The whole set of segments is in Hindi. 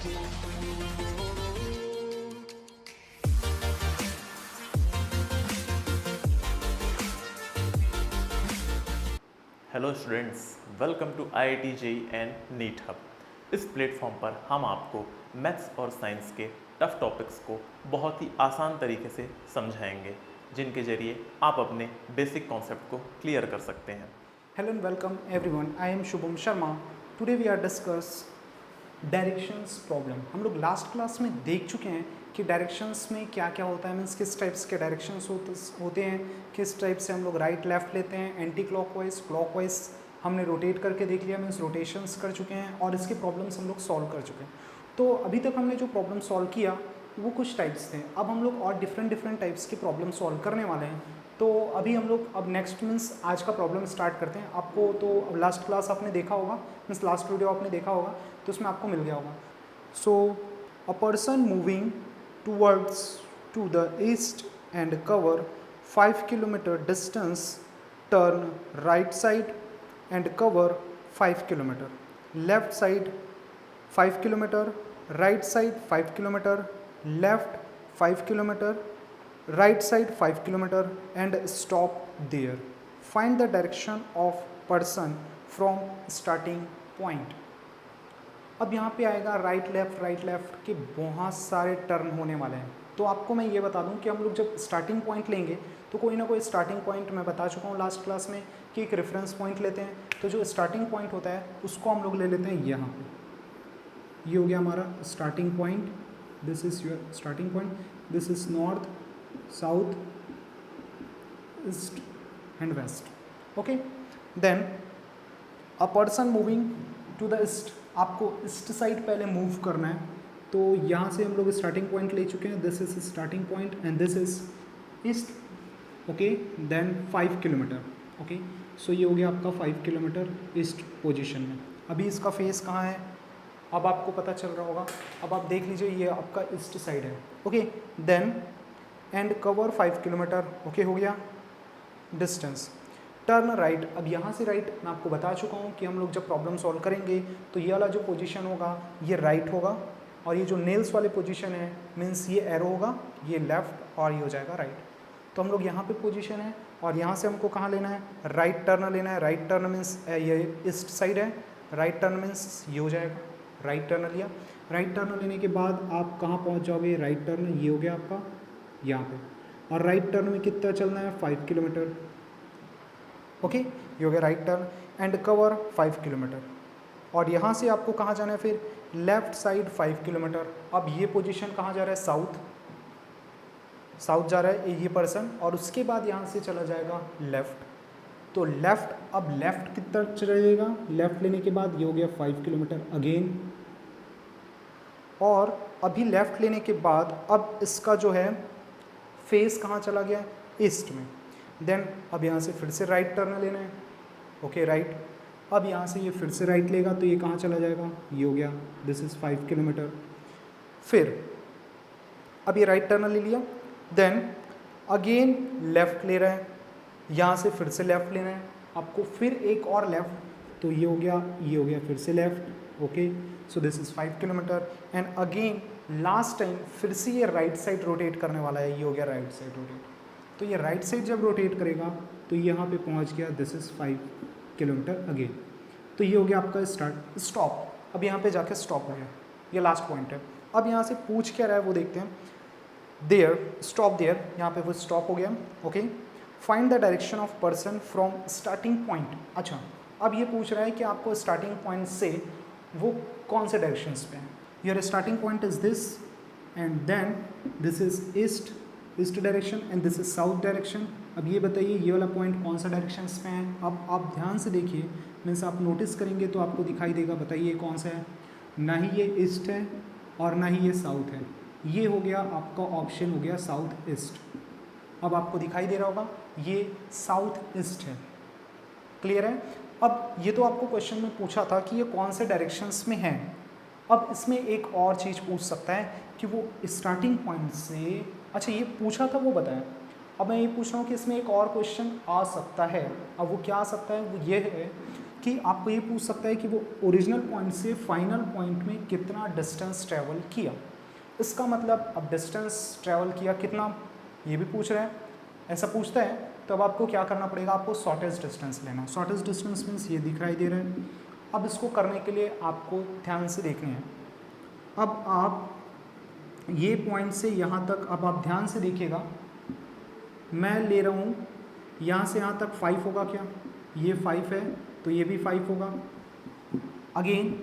Hello students, welcome to IIT JEE and NEET hub. इस प्लेटफॉर्म पर हम आपको मैथ्स और साइंस के टफ टॉपिक्स को बहुत ही आसान तरीके से समझाएंगे, जिनके जरिए आप अपने बेसिक कॉन्सेप्ट को क्लियर कर सकते हैं। Hello and welcome everyone. I am Shubham Sharma. Today we are discuss directions problem. हम लोग लास्ट क्लास में देख चुके हैं कि डायरेक्शंस में क्या क्या होता है, मीन्स किस टाइप्स के डायरेक्शंस होते हैं, किस टाइप से हम लोग राइट लेफ्ट लेते हैं, एंटी क्लॉकवाइज क्लॉकवाइज हमने रोटेट करके देख लिया, मीन्स रोटेशंस कर चुके हैं और इसके प्रॉब्लम्स हम लोग सॉल्व कर चुके हैं। तो अभी तक हमने जो प्रॉब्लम सॉल्व किया वो कुछ टाइप्स थे। अब हम लोग और डिफरेंट टाइप्स के प्रॉब्लम सॉल्व करने वाले हैं। तो अभी हम लोग अब नेक्स्ट मीन्स आज का प्रॉब्लम स्टार्ट करते हैं। आपको तो लास्ट क्लास आपने देखा होगा, मीन्स लास्ट वीडियो आपने देखा होगा, तो उसमें आपको मिल गया होगा। So a person moving towards to the east and cover 5 kilometre distance turn right side and cover 5 kilometre, left side 5 kilometre, right side 5 kilometre, left 5 kilometre, right side 5 kilometer and stop there. Find the direction of person from starting point. अब यहाँ पे आएगा राइट लेफ्ट के बहुत सारे टर्न होने वाले हैं। तो आपको मैं ये बता दूं कि हम लोग जब स्टार्टिंग पॉइंट लेंगे तो कोई ना कोई स्टार्टिंग पॉइंट मैं बता चुका हूँ लास्ट क्लास में कि एक रेफरेंस पॉइंट लेते हैं। तो जो स्टार्टिंग पॉइंट होता है उसको हम लोग ले लेते हैं यहाँ पे। ये हो गया हमारा starting point, this is your starting point, this is north, south, east and west. Okay, then a person moving to the east, आपको ईस्ट साइड पहले मूव करना है। तो यहाँ से हम लोग स्टार्टिंग पॉइंट ले चुके हैं, this is starting point and this is east. Okay, then 5 kilometre. Okay, so ये हो गया आपका 5 किलोमीटर ईस्ट पोजीशन में। अभी इसका फेस कहाँ है अब आपको पता चल रहा होगा। अब आप देख लीजिए ये आपका ईस्ट साइड है। Okay, then and cover 5 kilometre. Okay, हो गया डिस्टेंस, टर्न राइट। अब यहाँ से राइट मैं आपको बता चुका हूँ कि हम लोग जब प्रॉब्लम सॉल्व करेंगे तो ये वाला जो पोजीशन होगा ये राइट होगा और ये जो नेल्स वाले पोजीशन है मीन्स ये एरो होगा, ये लेफ्ट और ये हो जाएगा राइट। तो हम लोग यहाँ पे पोजीशन है और यहाँ से हमको कहाँ लेना है, राइट टर्न लेना है। राइट टर्न मीन्स ये ईस्ट साइड है, राइट टर्न मीन्स ये हो जाएगा, राइट टर्न लिया। राइट टर्न लेने के बाद आप कहाँ पहुँच जाओगे, राइट टर्न ये हो गया आपका यहाँ पे, और राइट टर्न में कितना चलना है 5 किलोमीटर। ओके, ये हो गया right turn and cover 5 kilometre. और यहाँ से आपको कहाँ जाना है फिर, लेफ्ट साइड 5 किलोमीटर। अब ये पोजीशन कहाँ जा रहा है, साउथ जा रहा है ये पर्सन, और उसके बाद यहाँ से चला जाएगा लेफ्ट। तो लेफ्ट, अब लेफ्ट कितना चलेगा, लेफ्ट लेने के बाद ये हो गया 5 किलोमीटर अगेन। और अभी लेफ्ट लेने के बाद अब इसका जो है फेस कहाँ चला गया, ईस्ट में। देन अब यहाँ से फिर से राइट टर्न लेना है। Okay, right. अब यहाँ से ये फिर से राइट लेगा तो ये कहाँ चला जाएगा, ये हो गया, दिस इज़ 5 किलोमीटर। फिर अब ये राइट टर्न ले लिया, देन अगेन लेफ्ट ले रहा है, यहाँ से फिर से लेफ्ट लेना है आपको, फिर एक और लेफ्ट, तो ये हो गया फिर से left. Okay, so this is 5 kilometre and again last time फिर से ये राइट साइड रोटेट करने वाला है, ये हो गया राइट साइड रोटेट। तो ये राइट साइड जब रोटेट करेगा तो यहाँ पे पहुँच गया, दिस इज़ 5 किलोमीटर अगेन। तो ये हो गया आपका स्टॉप। अब यहाँ पे जाके स्टॉप हो गया, ये लास्ट पॉइंट है। अब यहाँ से पूछ क्या रहा है वो देखते हैं, देयर, स्टॉप देयर, यहाँ पे वो स्टॉप हो गया। Okay, find the direction of person from starting point. अच्छा, अब ये पूछ रहा है कि आपको स्टार्टिंग पॉइंट से वो कौन से डायरेक्शंस पे हैं। Your starting point is this and then this is east direction and this is south direction. अब ये बताइए ये वाला पॉइंट कौन सा डायरेक्शंस पे हैं। अब आप ध्यान से देखिए, मीन्स आप नोटिस करेंगे तो आपको दिखाई देगा, बताइए कौन सा है। ना ही ये ईस्ट है और ना ही ये साउथ है, ये हो गया आपका ऑप्शन हो गया साउथ ईस्ट। अब आपको दिखाई दे रहा होगा ये साउथ ईस्ट है, क्लियर है। अब ये तो आपको क्वेश्चन में पूछा था कि ये कौन से डायरेक्शंस में है। अब इसमें एक और चीज़ पूछ सकता है कि वो स्टार्टिंग पॉइंट से, अच्छा ये पूछा था वो बताया। अब मैं ये पूछ रहा हूँ कि इसमें एक और क्वेश्चन आ सकता है। अब वो क्या आ सकता है, वो ये है कि आपको ये पूछ सकता है कि वो ओरिजिनल पॉइंट से फाइनल पॉइंट में कितना डिस्टेंस ट्रैवल किया। इसका मतलब अब डिस्टेंस ट्रैवल किया कितना ये भी पूछ रहा है। ऐसा पूछता है तो अब आपको क्या करना पड़ेगा, आपको शॉर्टेस्ट डिस्टेंस लेना। शॉर्टेस्ट डिस्टेंस मीन्स ये दिखाई दे रहा है। अब इसको करने के लिए आपको ध्यान से देखनी है। अब आप ये पॉइंट से यहाँ तक, अब आप ध्यान से देखिएगा, मैं ले रहा हूँ यहाँ से यहाँ तक 5 होगा क्या, ये 5 है तो ये भी 5 होगा। अगेन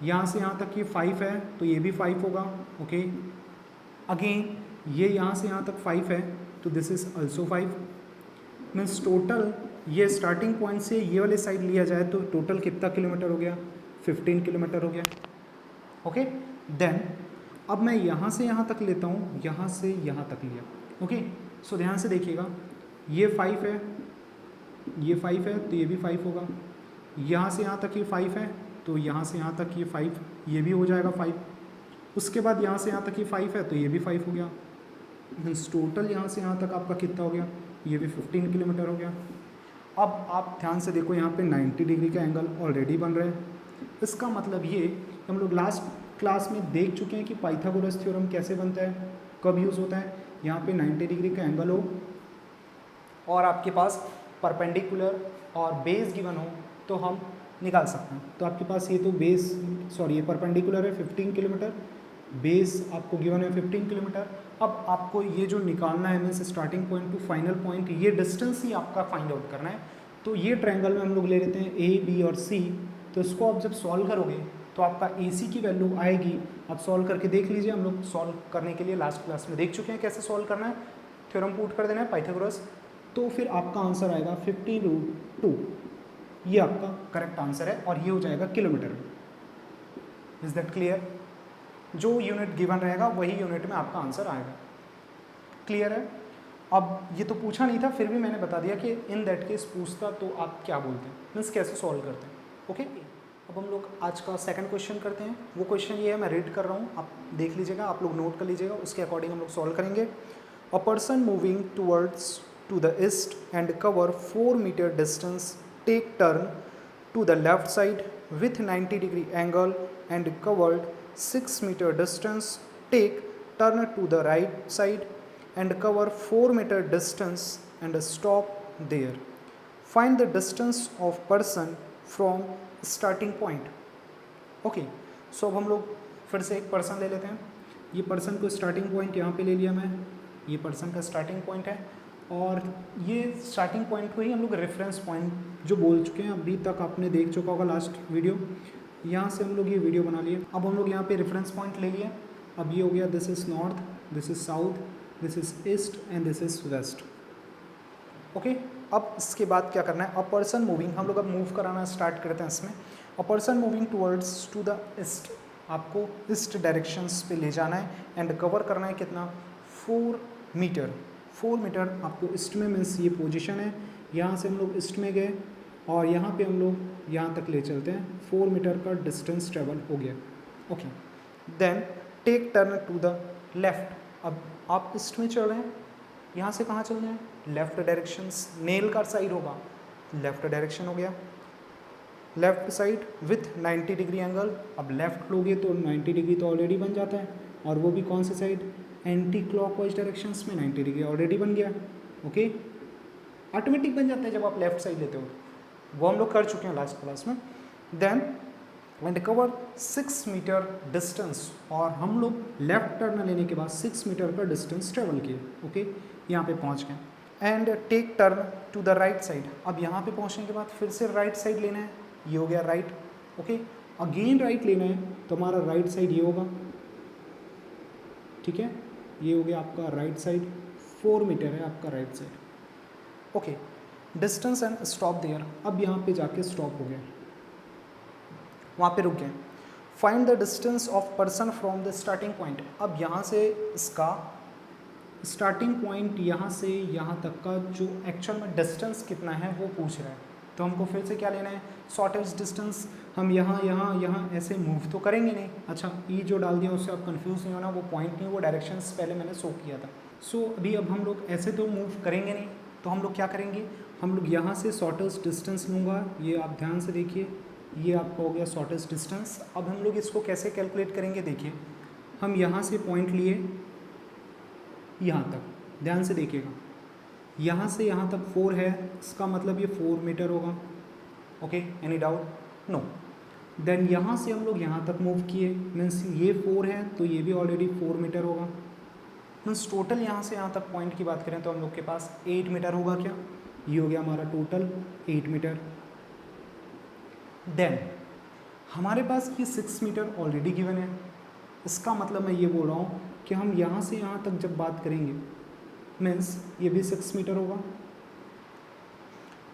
यहाँ से यहाँ तक ये 5 है तो ये भी 5 होगा। ओके, अगेन ये यहाँ से यहाँ तक 5 है तो this is also 5। Means total ये स्टार्टिंग पॉइंट से ये वाले साइड लिया जाए तो टोटल कितना किलोमीटर हो गया, 15 किलोमीटर हो गया। ओके, देन अब मैं यहाँ से यहाँ तक लेता हूँ, यहाँ से यहाँ तक लिया। ओके, सो ध्यान से देखिएगा, ये 5 है, ये 5 है तो ये भी 5 होगा। यहाँ से यहाँ तक ये 5 है तो यहाँ से यहाँ तक ये 5, ये भी हो जाएगा 5। उसके बाद यहाँ से यहाँ तक ये 5 है तो ये भी 5 हो गया। मीन्स टोटल यहाँ से यहाँ तक आपका कितना हो गया, ये भी 15 किलोमीटर हो गया। अब आप ध्यान से देखो, यहाँ पे 90 डिग्री का एंगल ऑलरेडी बन रहा है। इसका मतलब ये हम लोग लास्ट क्लास में देख चुके हैं कि पाइथागोरस थ्योरम कैसे बनता है, कब यूज़ होता है। यहाँ पे 90 डिग्री का एंगल हो और आपके पास परपेंडिकुलर और बेस गिवन हो तो हम निकाल सकते हैं। तो आपके पास ये तो बेस, सॉरी ये परपेंडिकुलर है 15 किलोमीटर, बेस आपको गिवन है 15 किलोमीटर। अब आपको ये जो निकालना है means starting point to final point, ये डिस्टेंस ही आपका फाइंड आउट करना है। तो ये ट्रायंगल में हम लोग ले लेते हैं ए, बी और सी। तो इसको आप जब सॉल्व करोगे तो आपका ए सी की वैल्यू आएगी। आप सॉल्व करके देख लीजिए, हम लोग सॉल्व करने के लिए लास्ट क्लास में देख चुके हैं कैसे सॉल्व करना है। थ्योरम पुट कर देना है पाइथागोरस, तो फिर आपका आंसर आएगा 50√2। ये आपका करेक्ट आंसर है और ये हो जाएगा किलोमीटर में। Is that clear? जो यूनिट गिवन रहेगा वही यूनिट में आपका आंसर आएगा। क्लियर है? अब ये तो पूछा नहीं था, फिर भी मैंने बता दिया कि इन दैट केस पूछता तो आप क्या बोलते हैं, मीन्स कैसे सॉल्व करते हैं। ओके, अब हम लोग आज का सेकंड क्वेश्चन करते हैं। वो क्वेश्चन ये है, मैं रीड कर रहा हूँ, आप देख लीजिएगा, आप लोग नोट कर लीजिएगा, उसके अकॉर्डिंग हम लोग सॉल्व करेंगे। A person moving towards to the east and cover 4 metre distance take turn to the left side with 90 degree angle and covered 6 meter distance, take turn to the right side and cover 4 meter distance and stop there. Find the distance of person from starting point. Okay, so अब हम लोग फिर से एक पर्सन ले लेते हैं। ये पर्सन को स्टार्टिंग पॉइंट यहाँ पे ले लिया मैं, ये पर्सन का स्टार्टिंग पॉइंट है और ये स्टार्टिंग पॉइंट को ही हम लोग रेफरेंस पॉइंट जो बोल चुके हैं, अभी तक आपने देख चुका होगा लास्ट वीडियो। यहाँ से हम लोग ये वीडियो बना लिए। अब हम लोग यहाँ पे रेफरेंस पॉइंट ले लिए। अब ये हो गया, this is north, this is south, this is east and this is west. Okay, अब इसके बाद क्या करना है, अ पर्सन मूविंग, हम लोग अब मूव कराना स्टार्ट करते हैं इसमें। A person moving towards to the east, आपको ईस्ट डायरेक्शंस पे ले जाना है एंड कवर करना है कितना, 4 मीटर। 4 मीटर आपको ईस्ट में, मीन्स ये पोजीशन है, यहाँ से हम लोग ईस्ट में गए और यहाँ पे हम लोग यहाँ तक ले चलते हैं। 4 मीटर का डिस्टेंस ट्रेवल हो गया। Okay, then take turn to the left. अब आप ईस्ट में चल रहे हैं, यहाँ से कहाँ चल रहे हैं, लेफ्ट डायरेक्शंस, नेल का साइड होगा, लेफ्ट डायरेक्शन हो गया, left side with 90 degree angle. अब लेफ्ट लोगे तो 90 डिग्री तो ऑलरेडी बन जाता है, और वो भी कौन से साइड, एंटी क्लॉकवाइज डायरेक्शंस में 90 डिग्री ऑलरेडी बन गया। ओके, ऑटोमेटिक बन जाता है जब आप लेफ्ट साइड लेते हो, वो हम लोग कर चुके हैं लास्ट क्लास में। Then and cover 6 metre distance, और हम लोग लेफ्ट टर्न लेने के बाद 6 मीटर का डिस्टेंस ट्रेवल किए। ओके, यहाँ पे पहुँच गए। And take turn to the right side, अब यहाँ पे पहुँचने के बाद फिर से राइट साइड लेना है, ये हो गया राइट। ओके, अगेन राइट लेना है तो हमारा राइट साइड ये होगा, ठीक है, ये हो गया आपका राइट साइड, 4 मीटर है आपका right side. Okay, distance and stop there, अब यहाँ पे जाके स्टॉप हो गया, वहाँ पे रुक गए। Find the distance of person from the starting point, अब यहाँ से इसका स्टार्टिंग पॉइंट यहाँ से यहाँ तक का जो एक्चुअल में डिस्टेंस कितना है वो पूछ रहा है। तो हमको फिर से क्या लेना है, शॉर्टेस्ट डिस्टेंस। हम यहाँ यहाँ यहाँ ऐसे मूव तो करेंगे नहीं। अच्छा, ई जो डाल दिया उससे आप कंफ्यूज नहीं होना, वो पॉइंट नहीं, वो डायरेक्शंस पहले मैंने शो किया था। सो अभी अब हम लोग ऐसे तो मूव करेंगे नहीं, तो हम लोग क्या करेंगे, हम लोग यहाँ से शॉर्टेस्ट डिस्टेंस लूँगा, ये आप ध्यान से देखिए, ये आपका हो गया शॉर्टेस्ट डिस्टेंस। अब हम लोग इसको कैसे कैलकुलेट करेंगे, देखिए हम यहाँ से पॉइंट लिए यहाँ तक, ध्यान से देखिएगा, यहाँ से यहाँ तक 4 है, इसका मतलब ये 4 मीटर होगा। Okay, any doubt? No. Then यहाँ से हम लोग यहाँ तक मूव किए, मीन्स ये 4 है तो ये भी ऑलरेडी 4 मीटर होगा। मीन्स टोटल यहाँ से यहाँ तक पॉइंट की बात करें तो हम लोग के पास 8 मीटर होगा। क्या ये हो गया हमारा टोटल 8 मीटर। देन हमारे पास ये 6 मीटर ऑलरेडी गिवन है, इसका मतलब मैं ये बोल रहा हूँ कि हम यहाँ से यहाँ तक जब बात करेंगे मीन्स ये भी 6 मीटर होगा।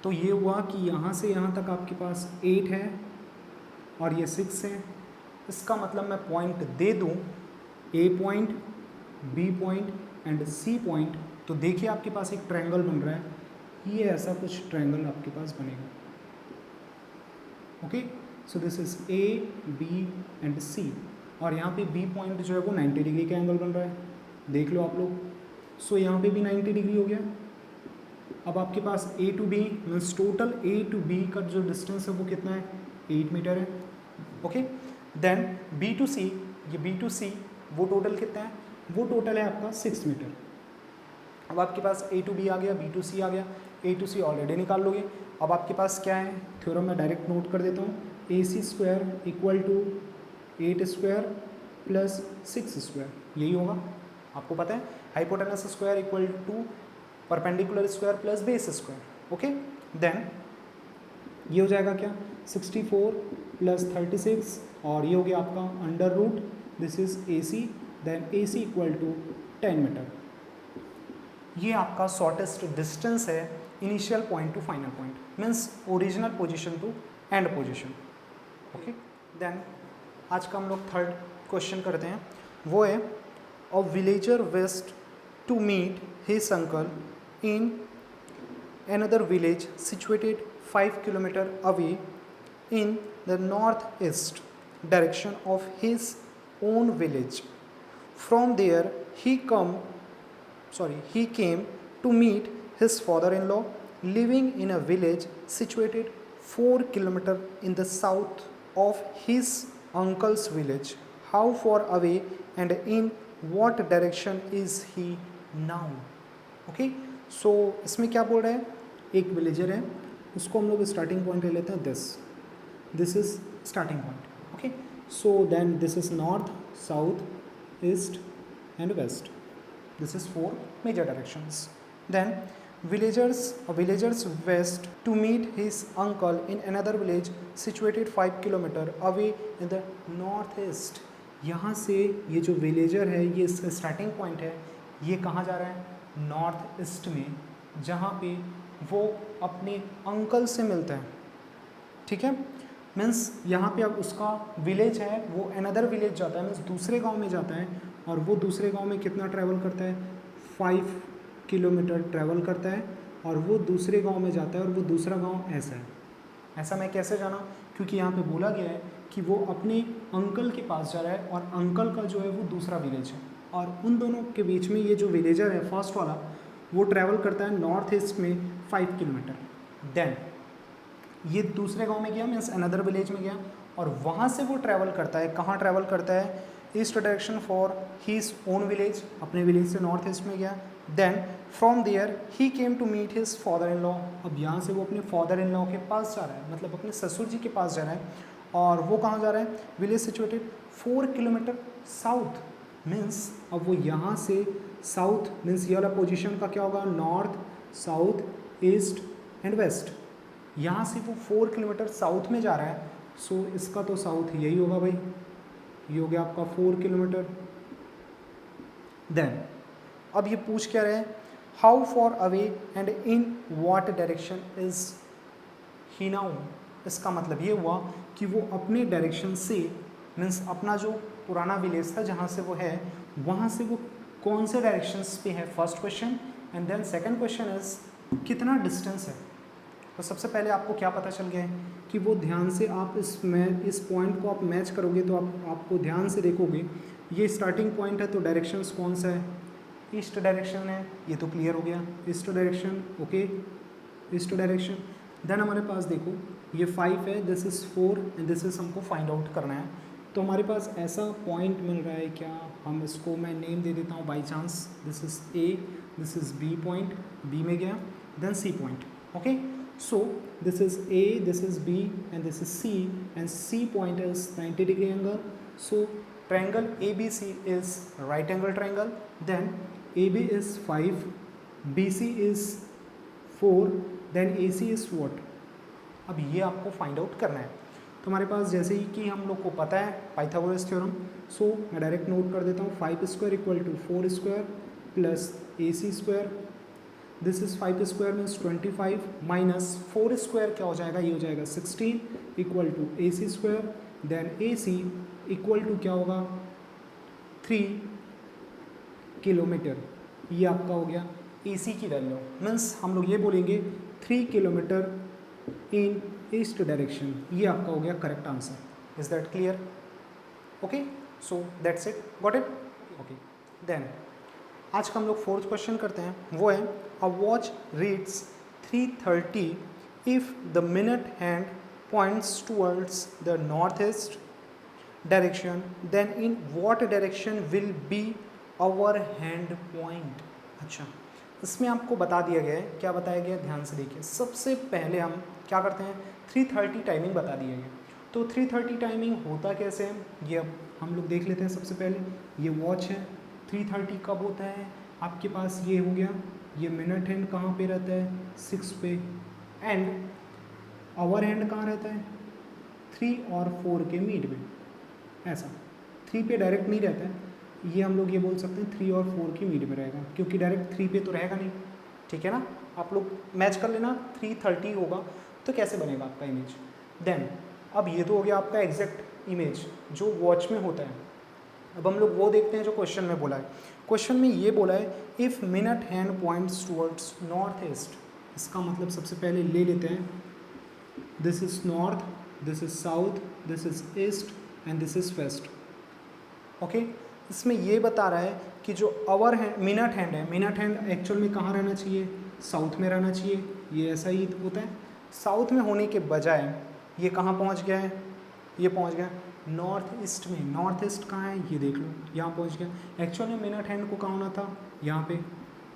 तो ये हुआ कि यहाँ से यहाँ तक आपके पास 8 है और ये 6 है। इसका मतलब मैं पॉइंट दे दूँ A point, B point and C point, तो देखिए आपके पास एक ट्रायंगल बन रहा है, ये ऐसा कुछ ट्रायंगल आपके पास बनेगा। Okay, so this is A B and C, और यहाँ पे बी पॉइंट जो है वो 90 डिग्री का एंगल बन रहा है, देख लो आप लोग। सो यहाँ पे भी 90 डिग्री हो गया। अब आपके पास A to B means total A to B का जो डिस्टेंस है वो कितना है, 8 मीटर है। ओके, देन बी टू सी, ये बी टू सी वो टोटल कितना है, वो टोटल है आपका 6 मीटर। अब आपके पास ए टू बी आ गया, बी टू सी आ गया, ए टू सी ऑलरेडी निकाल लोगे। अब आपके पास क्या है, थ्योरम में डायरेक्ट नोट कर देता हूँ, A C square equal to 8 square plus 6 square, यही होगा। आपको पता है hypotenuse square equal to perpendicular square plus base square. Okay, then ये हो जाएगा क्या, 64 प्लस 36, और ये हो गया आपका under root, this is A C, then A C equal to 10 metre. ये आपका शॉर्टेस्ट डिस्टेंस है initial point to final point, means original position to end position. Okay, then आज का हम लोग थर्ड क्वेश्चन करते हैं, वो है a villager went to meet his uncle in another village situated 5 kilometer away in the northeast direction of his own village. From there he came to meet his father-in-law living in a village situated 4 kilometer in the south of his uncle's village. How far away and in what direction is he now? Okay, सो इसमें क्या बोल रहा है, एक विलेजर है, उसको हम लोग स्टार्टिंग पॉइंट ले लेते हैं this is starting point. Okay, so then this is north, south, east and west, this is 4 major directions. Then villagers west to meet his uncle in another village situated 5 kilometre away in the north east. यहाँ से ये जो विलेजर है, ये इसका स्टार्टिंग पॉइंट है, ये कहाँ जा रहा है, नॉर्थ ईस्ट में, जहाँ पे वो अपने अंकल से मिलता है। ठीक है, मीन्स यहाँ पे अब उसका विलेज है, वो अनदर विलेज जाता है, मीन्स दूसरे गांव में जाता है, और वो दूसरे गांव में कितना ट्रैवल करता है, 5 किलोमीटर ट्रैवल करता है, और वो दूसरे गांव में जाता है, और वो दूसरा गांव ऐसा है। ऐसा मैं कैसे जाना, क्योंकि यहाँ पे बोला गया है कि वो अपने अंकल के पास जा रहा है, और अंकल का जो है वो दूसरा विलेज है, और उन दोनों के बीच में ये जो विलेजर है फर्स्ट वाला, वो ट्रैवल करता है नॉर्थ ईस्ट में 5 किलोमीटर। देन ये दूसरे गांव में गया, मीन्स अनदर विलेज में गया, और वहाँ से वो ट्रैवल करता है, कहाँ ट्रैवल करता है, east direction for his own village, अपने विलेज से नॉर्थ ईस्ट में गया। Then from there he came to meet his father in law. अब यहाँ से वो अपने फादर इन लॉ के पास जा रहा है, मतलब अपने ससुर जी के पास जा रहा है, और वो कहाँ जा रहा है, village situated 4 kilometre south, means अब वो यहाँ से साउथ, मीन्स ये वाला पोजीशन का क्या होगा, north, south, east and west, यहाँ से वो 4 किलोमीटर साउथ में जा रहा है। सो इसका तो साउथ यही होगा भाई, ये हो गया आपका 4 किलोमीटर। देन अब ये पूछ क्या रहे हैं, how for away and in what direction is he now. इसका मतलब ये हुआ कि वो अपने डायरेक्शन से, मीन्स अपना जो पुराना विलेज था जहाँ से वो है, वहाँ से वो कौन से डायरेक्शंस पे है, first question. And then second question is कितना डिस्टेंस है। तो सबसे पहले आपको क्या पता चल गया है कि वो ध्यान से आप इस पॉइंट को आप मैच करोगे, तो आपको ध्यान से देखोगे, ये स्टार्टिंग पॉइंट है, तो डायरेक्शंस कौन सा है, ईस्ट डायरेक्शन है, ये तो क्लियर हो गया, east direction. Okay, east direction. Then हमारे पास देखो ये 5 है, this is 4 and this is हमको फाइंड आउट करना है। तो हमारे पास ऐसा पॉइंट मिल रहा है क्या, हम इसको मैं नेम दे देता हूँ by chance, this is A, this is B point, B में गया, then C point. Okay, so this is A, this is B and this is C, and C point is 90 degree angle. So triangle ABC is right angle triangle, then AB is 5, BC is 4, then AC is what? अब ये आपको फाइंड आउट करना है। तो हमारे पास जैसे ही कि हम लोग को पता है पाइथागोरस थ्योरम, सो मैं डायरेक्ट नोट कर देता हूँ 5 square equal to 4 square plus AC square, this is 5 square means 25 minus 4 square क्या हो जाएगा, ये हो जाएगा 16 equal to AC square, then AC equal to क्या होगा 3 किलोमीटर। ये आपका हो गया AC की वैल्यू, मीन्स हम लोग ये बोलेंगे 3 किलोमीटर इन ईस्ट डायरेक्शन। ये आपका हो गया correct answer. Is that clear? Okay, so that's it, got it? Okay, then आज का हम लोग 4th क्वेश्चन करते हैं, वो है a watch reads 3:30 if the minute hand points towards the north east direction, then in what direction will be hour hand point. अच्छा, इसमें आपको बता दिया गया है, क्या बताया गया, ध्यान से देखिए। सबसे पहले हम क्या करते हैं, 3:30 टाइमिंग बता दिया गया। तो 3:30 टाइमिंग होता कैसे है, ये अब हम लोग देख लेते हैं। सबसे पहले ये वॉच है, 3:30 कब होता है, आपके पास ये हो गया, ये मिनट हैंड कहाँ पे रहता है, 6 पे, एंड आवर हैंड कहाँ रहता है, 3 और 4 के मीड में। ऐसा 3 पे डायरेक्ट नहीं रहता है, ये हम लोग ये बोल सकते हैं 3 और 4 की मीड में रहेगा, क्योंकि डायरेक्ट 3 पे तो रहेगा नहीं, ठीक है ना। आप लोग मैच कर लेना, 3:30 होगा तो कैसे बनेगा आपका इमेज। देन अब ये तो हो गया आपका एग्जैक्ट इमेज जो वॉच में होता है। अब हम लोग वो देखते हैं जो क्वेश्चन में बोला है। क्वेश्चन में ये बोला है if minute hand points towards north east. इसका मतलब सबसे पहले ले लेते हैं, this is north, this is south, this is east and this is west. Okay, इसमें ये बता रहा है कि जो आवर हैंड मिनट हैंड है, मिनट हैंड एक्चुअल में कहाँ रहना चाहिए, साउथ में रहना चाहिए। ये ऐसा ही होता है, साउथ में होने के बजाय ये कहाँ पहुँच गया है, ये पहुँच गया नॉर्थ ईस्ट में। नॉर्थ ईस्ट कहाँ है, ये देख लो, यहाँ पहुँच गया। एक्चुअल में मिनट हैंड को कहाँ होना था, यहाँ पे,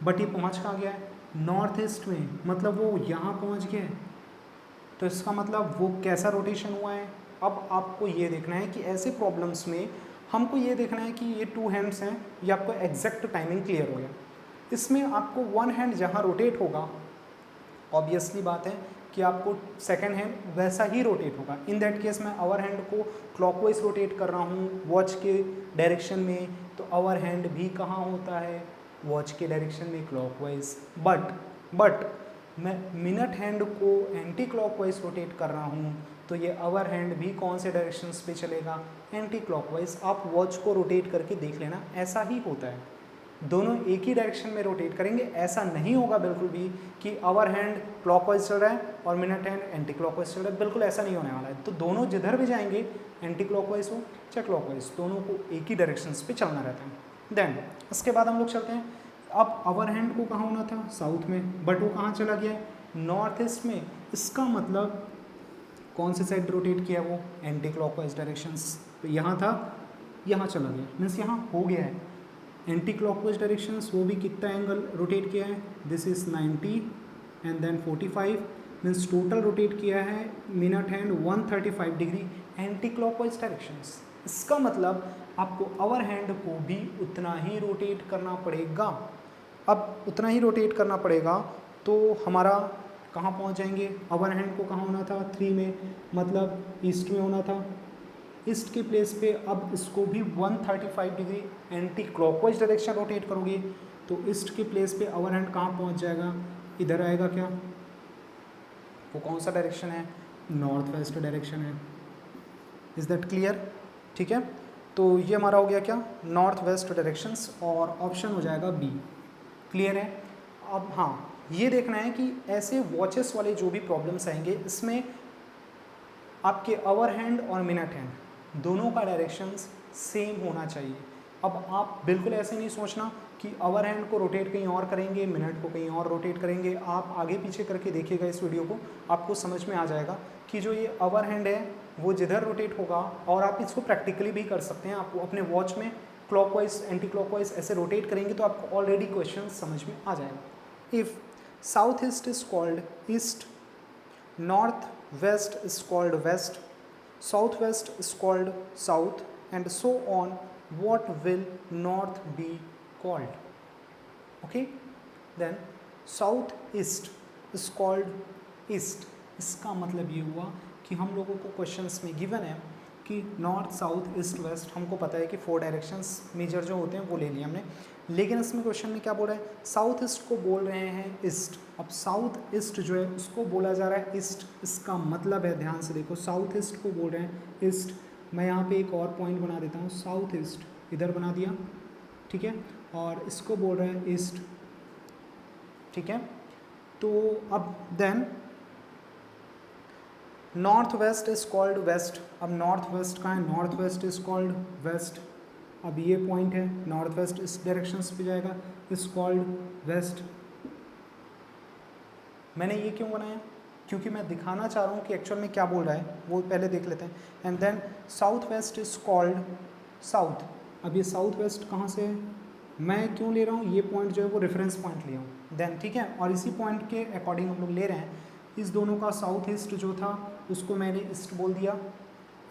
बट ये पहुँच कहाँ गया है, नॉर्थ ईस्ट में, मतलब वो यहाँ पहुँच गया है। तो इसका मतलब वो कैसा रोटेशन हुआ है। अब आपको ये देखना है कि ऐसे प्रॉब्लम्स में हमको ये देखना है कि ये 2 हैंड्स हैं, ये आपको एग्जैक्ट टाइमिंग क्लियर हो गया। इसमें आपको 1 हैंड जहाँ रोटेट होगा, ऑब्वियसली बात है कि आपको सेकंड हैंड वैसा ही रोटेट होगा। इन दैट केस मैं आवर हैंड को क्लॉकवाइज रोटेट कर रहा हूँ वॉच के डायरेक्शन में, तो आवर हैंड भी कहाँ होता है, वॉच के डायरेक्शन में, क्लॉकवाइज। बट मैं मिनट हैंड को एंटी क्लॉकवाइज रोटेट कर रहा हूँ, तो ये आवर हैंड भी कौन से डायरेक्शंस पे चलेगा, एंटी क्लॉकवाइज। आप वॉच को रोटेट करके देख लेना, ऐसा ही होता है, दोनों एक ही डायरेक्शन में रोटेट करेंगे। ऐसा नहीं होगा बिल्कुल भी कि आवर हैंड क्लॉकवाइज चल रहा है और मिनट हैंड एंटी क्लॉकवाइज चल रहा है, बिल्कुल ऐसा नहीं होने वाला है। तो दोनों जिधर भी जाएंगे, एंटी क्लॉकवाइज हो चाहे क्लॉकवाइज, दोनों को एक ही डायरेक्शंस पे चलना रहता है। देन इसके बाद हम लोग चलते हैं, अब आवर हैंड को कहाँ होना था, साउथ में, बट वो कहाँ चला गया है, नॉर्थ ईस्ट में। इसका मतलब कौन से साइड रोटेट किया, वो एंटी क्लॉकवाइज डायरेक्शंस। यहाँ था, यहाँ चला गया, मीन्स यहाँ हो गया है एंटी क्लॉकवाइज डायरेक्शंस। वो भी कितना एंगल रोटेट किया है, this is 90 and then 45, means total rotate किया है minute hand 135 degree anticlockwise directions. इसका मतलब आपको आवर हैंड को भी उतना ही रोटेट करना पड़ेगा। अब उतना ही रोटेट करना पड़ेगा तो हमारा कहाँ पहुँच जाएंगे, आवर हैंड को कहाँ होना था, 3 में, मतलब ईस्ट में होना था। ईस्ट के प्लेस पे अब इसको भी 135 degree anti clockwise direction rotate करोगे, तो ईस्ट के प्लेस पे आवर हैंड कहाँ पहुँच जाएगा, इधर आएगा क्या, वो कौन सा डायरेक्शन है, नॉर्थ वेस्ट डायरेक्शन है। Is that clear? ठीक है, तो ये हमारा हो गया क्या, नॉर्थ वेस्ट डायरेक्शंस, और ऑप्शन हो जाएगा बी। क्लियर है? अब हाँ, ये देखना है कि ऐसे वॉचेस वाले जो भी प्रॉब्लम्स आएंगे, इसमें आपके आवर हैंड और मिनट हैंड दोनों का डायरेक्शंस सेम होना चाहिए। अब आप बिल्कुल ऐसे नहीं सोचना कि आवर हैंड को रोटेट कहीं और करेंगे, मिनट को कहीं और रोटेट करेंगे। आप आगे पीछे करके देखिएगा इस वीडियो को, आपको समझ में आ जाएगा कि जो ये आवर हैंड है वो जिधर रोटेट होगा, और आप इसको प्रैक्टिकली भी कर सकते हैं। आप अपने वॉच में क्लॉकवाइज एंटी क्लॉकवाइज ऐसे रोटेट करेंगे तो आपको ऑलरेडी क्वेश्चन समझ में आ जाएगा। If south east is called east, north west is called west, south west is called south, and so on, what will north be called? Okay, then south east is called east। इसका मतलब ये हुआ कि हम लोगों को क्वेश्चंस में गिवन है कि नॉर्थ साउथ ईस्ट वेस्ट, हमको पता है कि 4 डायरेक्शंस मेजर जो होते हैं वो ले लिए हमने, लेकिन इसमें क्वेश्चन में क्या बोल रहा है, साउथ ईस्ट को बोल रहे हैं ईस्ट। अब साउथ ईस्ट जो है उसको बोला जा रहा है ईस्ट, इसका मतलब है, ध्यान से देखो, साउथ ईस्ट को बोल रहे हैं ईस्ट। मैं यहाँ पे एक और पॉइंट बना देता हूँ, साउथ ईस्ट इधर बना दिया, ठीक है, और इसको बोल रहे हैं ईस्ट, ठीक है। तो अब then north west is called west. अब नॉर्थ वेस्ट का है, north west is called west. अब ये पॉइंट है, नॉर्थ वेस्ट इस डायरेक्शंस पे जाएगा, इज कॉल्ड वेस्ट। मैंने ये क्यों बनाया, क्योंकि मैं दिखाना चाह रहा हूँ कि एक्चुअल में क्या बोल रहा है, वो पहले देख लेते हैं। And then south west is called south. अब ये साउथ वेस्ट कहाँ से है, मैं क्यों ले रहा हूँ, ये पॉइंट जो है वो रेफरेंस पॉइंट लिया हूँ, देन ठीक है, और इसी पॉइंट के अकॉर्डिंग हम लोग ले रहे हैं। इस दोनों का साउथ ईस्ट जो था उसको मैंने ईस्ट बोल दिया,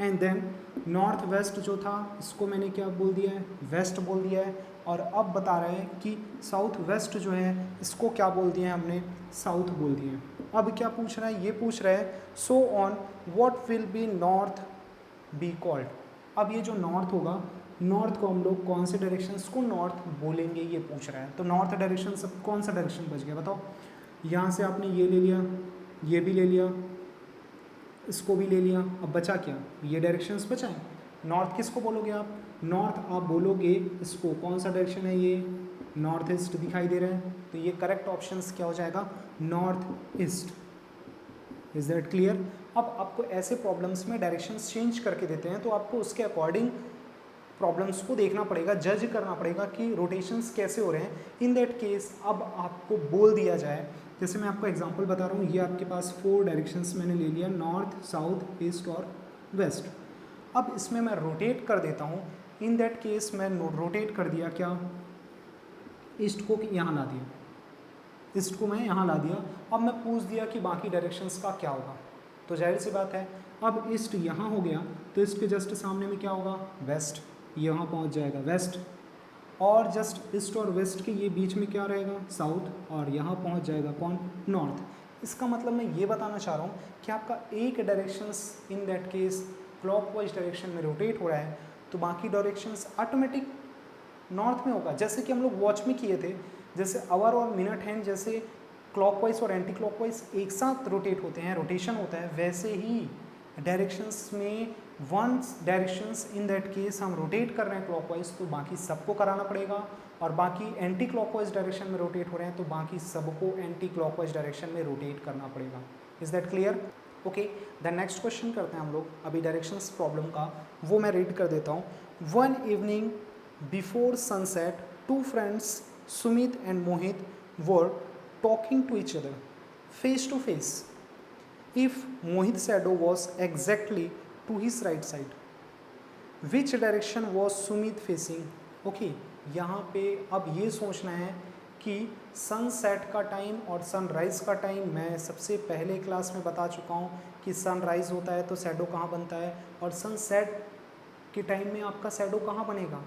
एंड देन नॉर्थ वेस्ट जो था इसको मैंने क्या बोल दिया है, वेस्ट बोल दिया है। और अब बता रहे हैं कि साउथ वेस्ट जो है इसको क्या बोल दिया है हमने, साउथ बोल दिया है। अब क्या पूछ रहा है, ये पूछ रहा है so on what will be north be called. अब ये जो नॉर्थ होगा, नॉर्थ को हम लोग कौन से डायरेक्शंस को नॉर्थ बोलेंगे ये पूछ रहा है। तो नॉर्थ डायरेक्शन सब कौन सा डायरेक्शन बच गया बताओ, यहाँ से आपने ये ले लिया, ये भी ले लिया, इसको भी ले लिया, अब बचा क्या, ये डायरेक्शंस बचा है। नॉर्थ किसको बोलोगे आप, नॉर्थ आप बोलोगे इसको, कौन सा डायरेक्शन है ये, नॉर्थ ईस्ट दिखाई दे रहा है, तो ये करेक्ट ऑप्शंस क्या हो जाएगा, north east. Is that clear. अब आपको ऐसे प्रॉब्लम्स में डायरेक्शंस चेंज करके देते हैं तो आपको उसके अकॉर्डिंग प्रॉब्लम्स को देखना पड़ेगा, जज करना पड़ेगा कि रोटेशंस कैसे हो रहे हैं। इन दैट केस अब आपको बोल दिया जाए, जैसे मैं आपको एग्जांपल बता रहा हूँ, ये आपके पास 4 डायरेक्शंस मैंने ले लिया, नॉर्थ साउथ ईस्ट और वेस्ट। अब इसमें मैं रोटेट कर देता हूँ, इन दैट केस मैं रोटेट कर दिया क्या, ईस्ट को यहाँ ला दिया, ईस्ट को मैं यहाँ ला दिया। अब मैं पूछ दिया कि बाकी डायरेक्शंस का क्या होगा, तो जाहिर सी बात है अब ईस्ट यहाँ हो गया तो ईस्ट के जस्ट सामने में क्या होगा, वेस्ट, यहाँ पहुँच जाएगा वेस्ट, और जस्ट ईस्ट और वेस्ट के ये बीच में क्या रहेगा, साउथ, और यहाँ पहुँच जाएगा कौन, नॉर्थ। इसका मतलब मैं ये बताना चाह रहा हूँ कि आपका एक directions in that case clockwise direction में रोटेट हो रहा है तो बाकी डायरेक्शंस ऑटोमेटिक नॉर्थ में होगा। जैसे कि हम लोग वॉच में किए थे, जैसे आवर और मिनट हैंड जैसे क्लॉकवाइज और एंटी क्लॉकवाइज एक साथ रोटेट होते हैं, रोटेशन होता है, वैसे ही डायरेक्शंस में one directions in that case हम रोटेट कर रहे हैं क्लॉकवाइज तो बाकी सबको कराना पड़ेगा, और बाकी एंटी क्लॉकवाइज डायरेक्शन में रोटेट हो रहे हैं तो बाकी सबको एंटी क्लॉकवाइज डायरेक्शन में रोटेट करना पड़ेगा। Is that clear. Okay, the next question करते हैं हम लोग अभी डायरेक्शंस प्रॉब्लम का, वो मैं रीड कर देता हूँ। One evening before sunset two friends Sumit and Mohit were talking to each other face to face. If Mohit's shadow was exactly to his right side, which direction was Sumit facing? Okay, यहाँ पे अब ये सोचना है कि सनसेट का टाइम और सनराइज़ का टाइम मैं सबसे पहले क्लास में बता चुका हूँ कि सनराइज़ होता है तो शैडो कहाँ बनता है, और सनसेट के टाइम में आपका शैडो कहाँ बनेगा,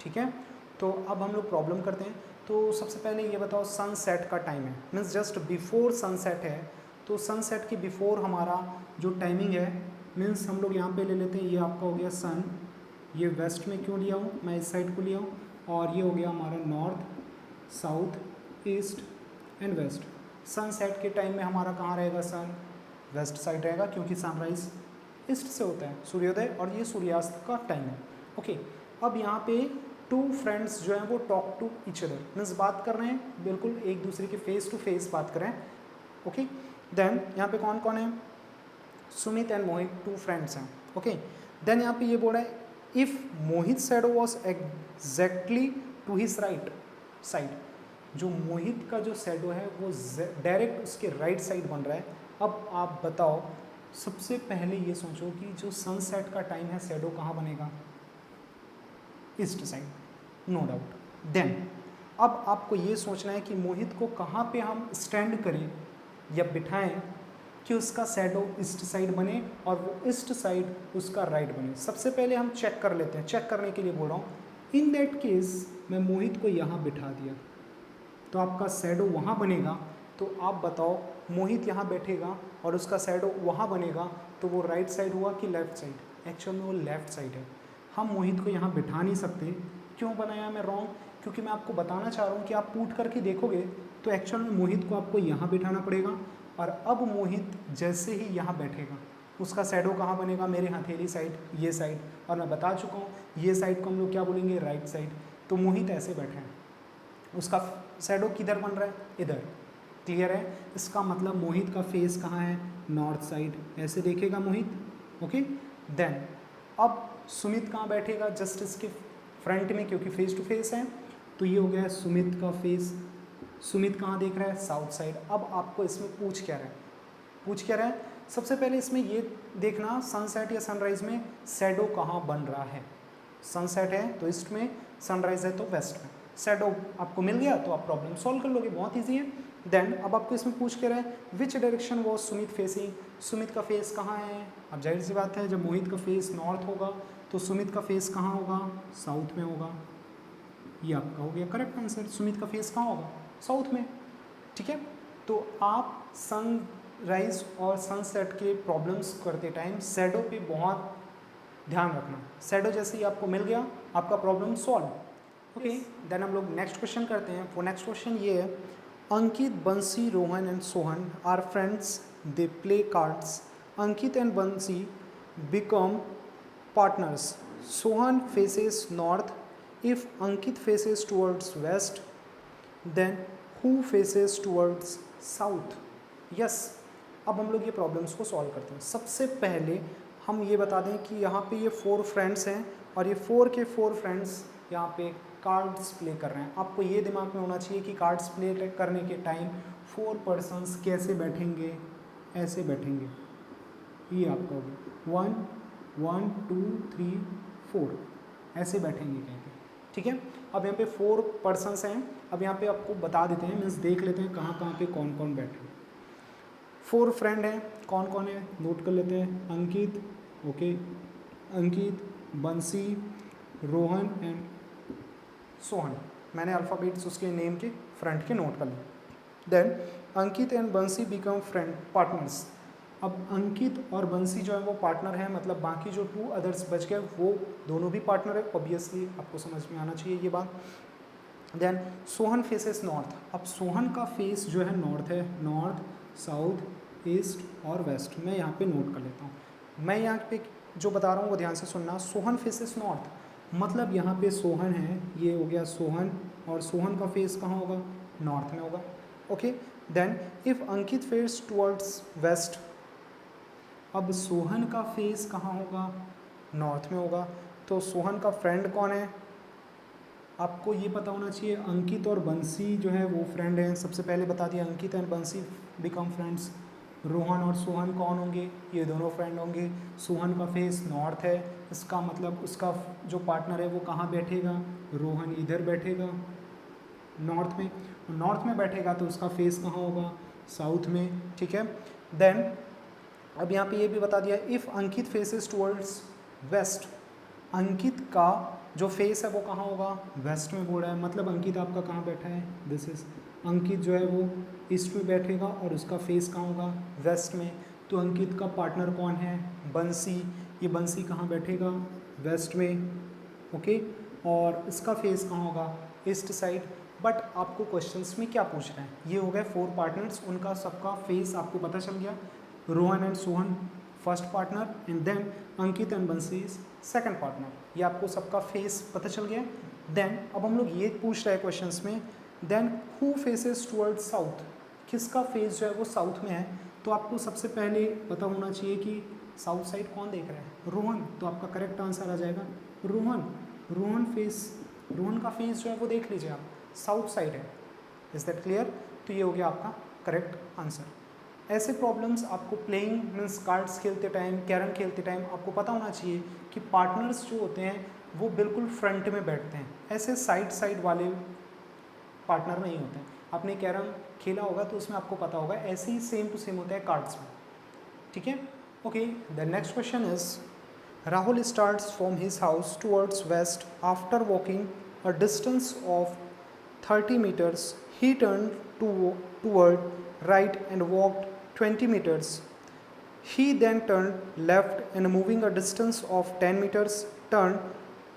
ठीक है। तो अब हम लोग प्रॉब्लम करते हैं। तो सबसे पहले ये बताओ सनसेट का टाइम है, मीन्स जस्ट बिफोर सनसेट है, तो सनसेट के बिफोर हमारा जो टाइमिंग है, मीन्स हम लोग यहाँ पे ले लेते हैं, ये आपका हो गया सन, ये वेस्ट में क्यों लिया हूँ, मैं इस साइड को लिया हूँ, और ये हो गया हमारा north south east and west. Sunset के टाइम में हमारा कहाँ रहेगा, सन वेस्ट साइड रहेगा क्योंकि सनराइज ईस्ट से होता है सूर्योदय, और ये सूर्यास्त का टाइम है। ओके, अब यहाँ पे टू फ्रेंड्स जो हैं वो talk to each other, means बात कर रहे हैं, बिल्कुल एक दूसरे के फेस टू फेस बात कर रहे हैं। ओके, देन यहाँ पे कौन कौन है, Sumit and Mohit, two friends हैं। ओके, देन यहाँ पे ये बोल रहा है if Mohit shadow was exactly to his right side, जो मोहित का जो शैडो है वो डायरेक्ट उसके राइट साइड बन रहा है। अब आप बताओ, सबसे पहले ये सोचो कि जो सनसेट का टाइम है शैडो कहाँ बनेगा, east side, no doubt. Then अब आपको ये सोचना है कि मोहित को कहाँ पे हम स्टैंड करें या बिठाएं कि उसका शैडो ईस्ट साइड बने और वो ईस्ट साइड उसका राइट बने। सबसे पहले हम चेक कर लेते हैं, चेक करने के लिए बोल रहा हूँ। इन दैट केस मैं मोहित को यहाँ बिठा दिया तो आपका शैडो वहाँ बनेगा। तो आप बताओ, मोहित यहाँ बैठेगा और उसका शैडो वहाँ बनेगा, तो वो राइट साइड हुआ कि लेफ्ट साइड? एक्चुअल में वो लेफ्ट साइड है। हम मोहित को यहाँ बिठा नहीं सकते। क्यों बनाया मैं रॉन्ग? क्योंकि मैं आपको बताना चाह रहा हूँ कि आप पुट करके देखोगे तो एक्चुअल में मोहित को आपको यहाँ बिठाना पड़ेगा। और अब मोहित जैसे ही यहाँ बैठेगा उसका शैडो कहाँ बनेगा? मेरे हथेली साइड, ये साइड। और मैं बता चुका हूँ ये साइड को हम लोग क्या बोलेंगे? Right side. तो मोहित ऐसे बैठे हैं, उसका शैडो किधर बन रहा है? इधर। क्लियर है? इसका मतलब मोहित का फेस कहाँ है? North side. ऐसे देखेगा मोहित। ओके। देन अब सुमित कहाँ बैठेगा? जस्ट इसके फ्रंट में, क्योंकि फेस टू फेस है। तो ये हो गया सुमित का फेस। सुमित कहाँ देख रहा है? South side. अब आपको इसमें पूछ क्या रहा है? पूछ क्या रहा है? सबसे पहले इसमें ये देखना सनसेट या सनराइज में शैडो कहाँ बन रहा है। सनसेट है तो ईस्ट में, सनराइज है तो वेस्ट में। शैडो आपको मिल गया तो आप प्रॉब्लम सॉल्व कर लोगे, बहुत ईजी है। देन अब आपको इसमें पूछ के रहे हैं which direction was Sumit facing. Sumit का फेस कहाँ है? अब जाहिर सी बात है, जब मोहित का फेस नॉर्थ होगा तो सुमित का फेस कहाँ होगा? साउथ में होगा। ये आपका हो गया करेक्ट आंसर। सुमित का फेस कहाँ होगा? साउथ में। ठीक है। तो आप सनराइज और सनसेट के प्रॉब्लम्स करते टाइम शैडो पे बहुत ध्यान रखना। शैडो जैसे ही आपको मिल गया आपका प्रॉब्लम सॉल्व। ओके। देन हम लोग नेक्स्ट क्वेश्चन करते हैं। वो नेक्स्ट क्वेश्चन ये है, Ankit, Bansi, Rohan and Sohan are friends, they play cards. Ankit and Bansi become partners. Sohan faces north. If Ankit faces towards west, then who faces towards south. Yes. अब हम लोग ये प्रॉब्लम्स को सॉल्व करते हैं। सबसे पहले हम ये बता दें कि यहाँ पे ये 4 फ्रेंड्स हैं और ये 4 के 4 फ्रेंड्स यहाँ पे कार्ड्स प्ले कर रहे हैं। आपको ये दिमाग में होना चाहिए कि कार्ड्स प्ले करने के टाइम 4 पर्सन्स कैसे बैठेंगे? ऐसे बैठेंगे। ये आपका हो गया 1 1 2 3 4, ऐसे बैठेंगे कहीं पे। ठीक है। अब यहाँ पे 4 पर्सन्स हैं। अब यहाँ पे आपको बता देते हैं, मीन्स देख लेते हैं कहाँ कहाँ पे कौन कौन बैठे। 4 फ्रेंड हैं। कौन कौन है नोट कर लेते हैं। अंकित, okay, Ankit, Bansi, Rohan and Sohan. मैंने अल्फ़ाबेट्स उसके नेम के फ्रंट के नोट कर लिए। Then Ankit and Bansi become friend partners. अब अंकित और बंसी जो है वो पार्टनर है, मतलब बाकी जो 2 अदर्स बच गए वो दोनों भी पार्टनर है। ऑब्वियसली आपको समझ में आना चाहिए ये बात। Then Sohan faces north. अब सोहन का फेस जो है नॉर्थ है। नॉर्थ, साउथ, ईस्ट और वेस्ट। मैं यहाँ पे नोट कर लेता हूँ। मैं यहाँ पे जो बता रहा हूँ वो ध्यान से सुनना। सोहन फेसेस नॉर्थ, मतलब यहाँ पे सोहन है, ये हो गया सोहन, और सोहन का फेस कहाँ होगा? नॉर्थ में होगा। Okay. Then if Ankit face towards west, अब सोहन का फेस कहाँ होगा? नॉर्थ में होगा। तो सोहन का फ्रेंड कौन है? आपको ये पता होना चाहिए। अंकित और बंसी जो है वो फ्रेंड हैं। सबसे पहले बता दिया, अंकित and Bansi become friends. Rohan और सोहन कौन होंगे? ये दोनों फ्रेंड होंगे। सोहन का फेस नॉर्थ है, इसका मतलब उसका जो पार्टनर है वो कहाँ बैठेगा? रोहन इधर बैठेगा नॉर्थ में। नॉर्थ में बैठेगा तो उसका फेस कहाँ होगा? साउथ में। ठीक है। देन अब यहाँ पे ये भी बता दिया, if Ankit faces towards west, Ankit का जो फेस है वो कहाँ होगा? वेस्ट में बोल रहा है, मतलब अंकित आपका कहाँ बैठा है? दिस इज अंकित जो है वो ईस्ट में बैठेगा और उसका फेस कहाँ होगा? वेस्ट में। तो अंकित का पार्टनर कौन है? बंसी। ये बंसी कहाँ बैठेगा? वेस्ट में। ओके। और इसका फेस कहाँ होगा? East side. बट आपको क्वेश्चंस में क्या पूछ रहे हैं? ये हो गए 4 पार्टनर्स, उनका सबका फेस आपको पता चल गया। Rohan and Sohan first partner and then Ankit and Bansi is second partner. ये आपको सबका फेस पता चल गया। देन अब हम लोग ये पूछ रहे हैं क्वेश्चंस में, then who faces towards south, किसका फेस जो है वो साउथ में है? तो आपको सबसे पहले पता होना चाहिए कि साउथ साइड कौन देख रहा है? रोहन। तो आपका करेक्ट आंसर आ जाएगा रोहन का फेस जो है वो देख लीजिए आप, साउथ साइड है। Is that clear? तो ये हो गया आपका करेक्ट आंसर। ऐसे प्रॉब्लम्स आपको प्लेइंग मीन्स कार्ड्स खेलते टाइम, कैरम खेलते टाइम आपको पता होना चाहिए कि पार्टनर्स जो होते हैं वो बिल्कुल फ्रंट में बैठते हैं, ऐसे साइड वाले पार्टनर नहीं होते हैं। आपने कैरम खेला होगा तो उसमें आपको पता होगा, ऐसे ही सेम टू सेम होता है कार्ड्स में, ठीक है। Okay, the next question is Rahul starts from his house towards waste after walking a distance of 30 meters. He turned toward right and walked 20 meters. He then turned left and moving a distance of 10 meters, turned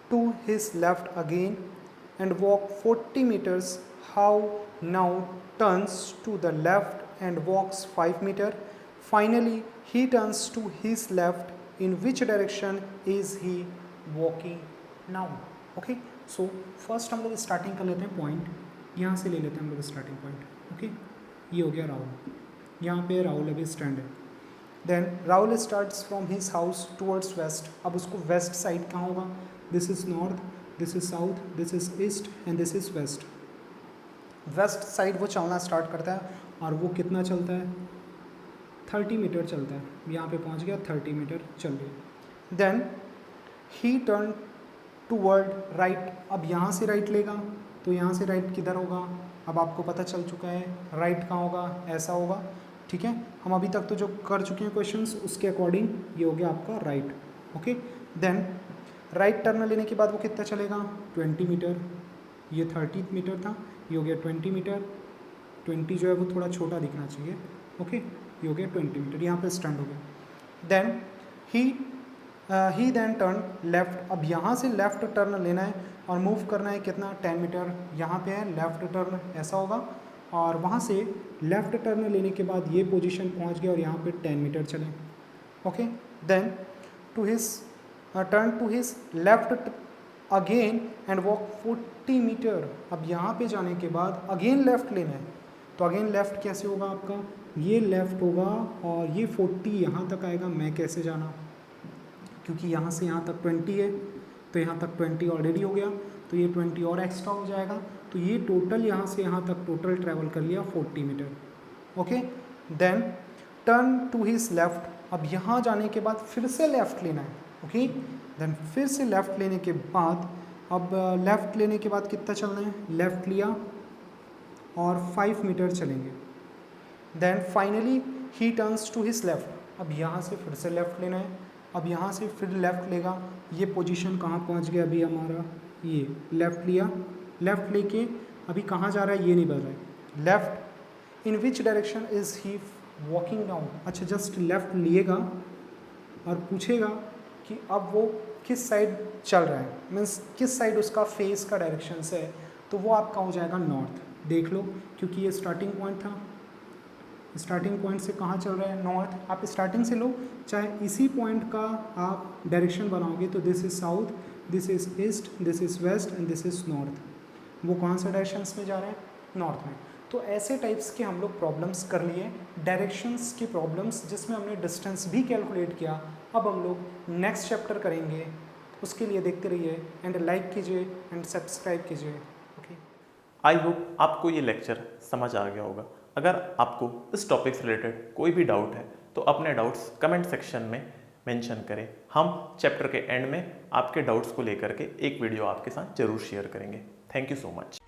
to his left again and walked 40 meters. How now turns to the left and walks 5 meters. Finally, he turns to his left. In which direction is he walking now? Okay, so first हम लोग स्टार्टिंग कर लेते हैं पॉइंट, यहाँ से ले लेते हैं हम लोग स्टार्टिंग पॉइंट। ओके, ये हो गया राहुल, यहाँ पे राहुल अभी स्टैंड है। Then Rahul starts from his house towards west. अब उसको वेस्ट साइड कहाँ होगा? This is north, this is south, this is east and this is west. West side वो चलना स्टार्ट करता है और वो कितना चलता है? 30 मीटर चलता है। यहाँ पे पहुँच गया, 30 मीटर चल गया। Then he turn toward right. अब यहाँ से राइट लेगा तो यहाँ से राइट किधर होगा? अब आपको पता चल चुका है राइट कहाँ होगा, ऐसा होगा, ठीक है। हम अभी तक तो जो कर चुके हैं क्वेश्चंस उसके अकॉर्डिंग ये हो गया आपका right. Okay, then right turn लेने के बाद वो कितना चलेगा? 20 मीटर। ये 30 मीटर था, ये हो गया 20 मीटर। 20 जो है वो थोड़ा छोटा दिखना चाहिए। ओके, ये हो गया 20 मीटर, यहाँ पे स्टैंड हो गया। Then he then turn left. अब यहाँ से लेफ्ट टर्न लेना है और मूव करना है कितना? 10 मीटर। यहाँ पे है लेफ़्ट टर्न, ऐसा होगा, और वहाँ से लेफ़्ट टर्न लेने के बाद ये पोजीशन पहुँच गया और यहाँ पे 10 मीटर चलें। Okay, then to his turn to his left again and walk 40 metre. अब यहाँ पे जाने के बाद अगेन लेफ़्ट लेना है, तो अगेन लेफ़्ट कैसे होगा आपका? ये लेफ़्ट होगा और ये 40 यहाँ तक आएगा। मैं कैसे जाना? क्योंकि यहाँ से यहाँ तक 20 है, तो यहाँ तक 20 ऑलरेडी हो गया, तो ये 20 और एक्स्ट्रा हो जाएगा। तो ये टोटल यहाँ से यहाँ तक टोटल ट्रैवल कर लिया 40 metre. Okay, then turn to his left. अब यहाँ जाने के बाद फिर से लेफ़्ट लेना है। ओके, देन फिर से लेफ़्ट लेने के बाद, अब लेफ़्ट लेने के बाद कितना चलना है? लेफ़्ट लिया और 5 मीटर चलेंगे। Then finally he turns to his left. अब यहाँ से फिर से लेफ़्ट लेना है। अब यहाँ से फिर लेफ़्ट लेगा। ये पोजीशन कहाँ पहुँच गया अभी हमारा? ये लेफ़्ट लिया, लेफ़्ट लेके अभी कहाँ जा रहा है ये नहीं बता रहा है। Left, in which direction is he walking now? अच्छा, जस्ट लेफ़्ट लिएगा और पूछेगा कि अब वो किस साइड चल रहा है, मीन्स किस साइड उसका फेस का डायरेक्शन से है, तो वो आपका हो जाएगा नॉर्थ। देख लो, क्योंकि ये स्टार्टिंग पॉइंट था, स्टार्टिंग पॉइंट से कहाँ चल रहा है? नॉर्थ। आप स्टार्टिंग से लो, चाहे इसी पॉइंट का आप डायरेक्शन बनाओगे तो this is south, this is east, this is west and this is north. वो कौन से डायरेक्शंस में जा रहे हैं? नॉर्थ में। तो ऐसे टाइप्स के हम लोग प्रॉब्लम्स कर लिए, डायरेक्शंस की प्रॉब्लम्स जिसमें हमने डिस्टेंस भी कैलकुलेट किया। अब हम लोग नेक्स्ट चैप्टर करेंगे, उसके लिए देखते रहिए एंड लाइक कीजिए एंड सब्सक्राइब कीजिए। ओके, आई होप आपको ये लेक्चर समझ आ गया होगा। अगर आपको इस टॉपिक से रिलेटेड कोई भी डाउट है तो अपने डाउट्स कमेंट सेक्शन में मेंशन करें। हम चैप्टर के एंड में आपके डाउट्स को लेकर के एक वीडियो आपके साथ जरूर शेयर करेंगे। Thank you so much.